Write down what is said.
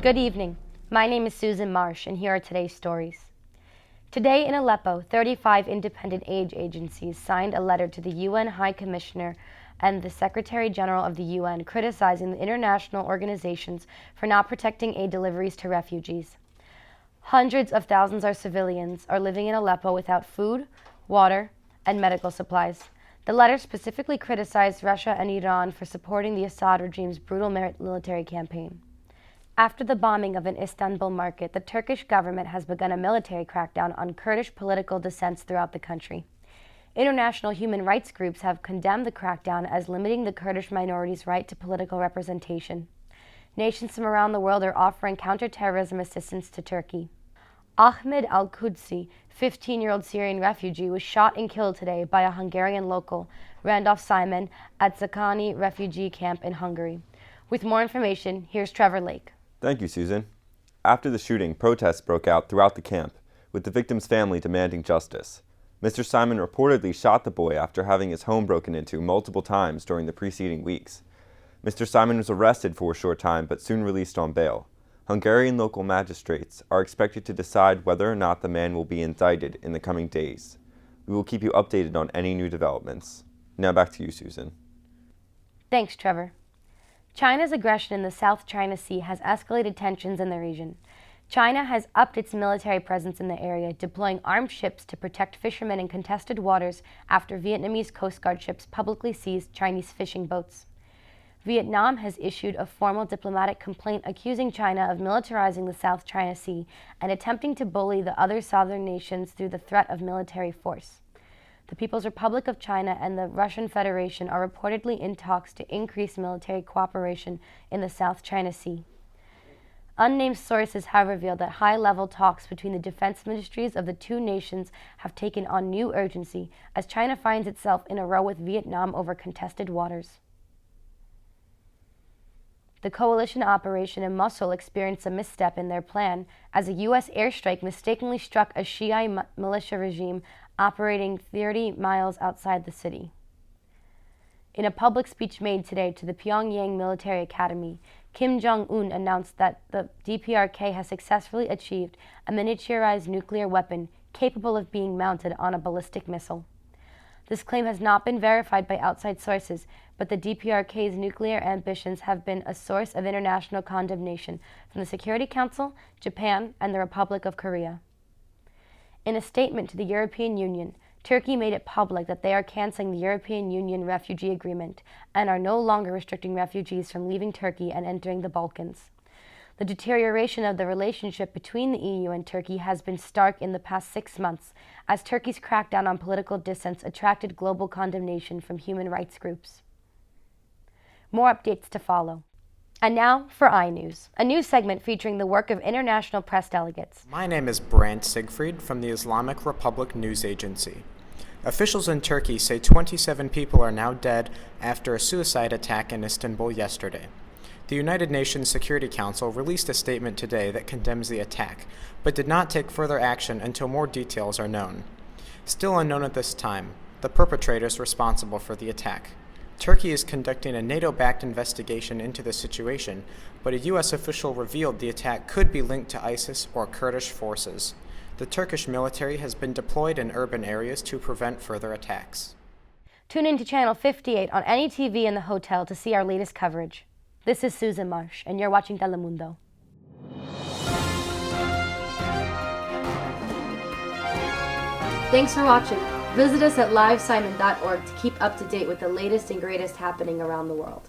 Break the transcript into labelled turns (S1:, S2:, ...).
S1: Good evening. My name is Susan Marsh, and here are today's stories. Today in Aleppo, 35 independent aid agencies signed a letter to the UN High Commissioner and the Secretary General of the UN criticizing the international organizations for not protecting aid deliveries to refugees. Hundreds of thousands of civilians are living in Aleppo without food, water, and medical supplies. The letter specifically criticized Russia and Iran for supporting the Assad regime's brutal military campaign. After the bombing of an Istanbul market, the Turkish government has begun a military crackdown on Kurdish political dissents throughout the country. International human rights groups have condemned the crackdown as limiting the Kurdish minority's right to political representation. Nations from around the world are offering counterterrorism assistance to Turkey. Ahmed al-Qudsi, 15-year-old Syrian refugee, was shot and killed today by a Hungarian local, Randolph CIMUN, at Zakani refugee camp in Hungary. With more information, here's Trevor Lake.
S2: Thank you, Susan. After the shooting, protests broke out throughout the camp, with the victim's family demanding justice. Mr. Simon reportedly shot the boy after having his home broken into multiple times during the preceding weeks. Mr. Simon was arrested for a short time but soon released on bail. Hungarian local magistrates are expected to decide whether or not the man will be indicted in the coming days. We will keep you updated on any new developments. Now back to you, Susan.
S1: Thanks, Trevor. China's aggression in the South China Sea has escalated tensions in the region. China has upped its military presence in the area, deploying armed ships to protect fishermen in contested waters after Vietnamese Coast Guard ships publicly seized Chinese fishing boats. Vietnam has issued a formal diplomatic complaint accusing China of militarizing the South China Sea and attempting to bully the other southern nations through the threat of military force. The People's Republic of China and the Russian Federation are reportedly in talks to increase military cooperation in the South China Sea. Unnamed sources have revealed that high-level talks between the defense ministries of the two nations have taken on new urgency as China finds itself in a row with Vietnam over contested waters. The coalition operation in Mosul experienced a misstep in their plan as a U.S. airstrike mistakenly struck a Shiite militia regime operating 30 miles outside the city. In a public speech made today to the Pyongyang Military Academy, Kim Jong-un announced that the DPRK has successfully achieved a miniaturized nuclear weapon capable of being mounted on a ballistic missile. This claim has not been verified by outside sources, but the DPRK's nuclear ambitions have been a source of international condemnation from the Security Council, Japan, and the Republic of Korea. In a statement to the European Union, Turkey made it public that they are canceling the European Union refugee agreement and are no longer restricting refugees from leaving Turkey and entering the Balkans. The deterioration of the relationship between the EU and Turkey has been stark in the past 6 months, as Turkey's crackdown on political dissent attracted global condemnation from human rights groups. More updates to follow. And now for iNews, a news segment featuring the work of international press delegates.
S3: My name is Brant Siegfried from the Islamic Republic News Agency. Officials in Turkey say 27 people are now dead after a suicide attack in Istanbul yesterday. The United Nations Security Council released a statement today that condemns the attack, but did not take further action until more details are known. Still unknown at this time, the perpetrators responsible for the attack. Turkey is conducting a NATO-backed investigation into the situation, but a U.S. official revealed the attack could be linked to ISIS or Kurdish forces. The Turkish military has been deployed in urban areas to prevent further attacks.
S1: Tune in to Channel 58 on any TV in the hotel to see our latest coverage. This is Susan Marsh, and you're watching TeleMUNDO. Thanks for watching. Visit us at livesimon.org to keep up to date with the latest and greatest happening around the world.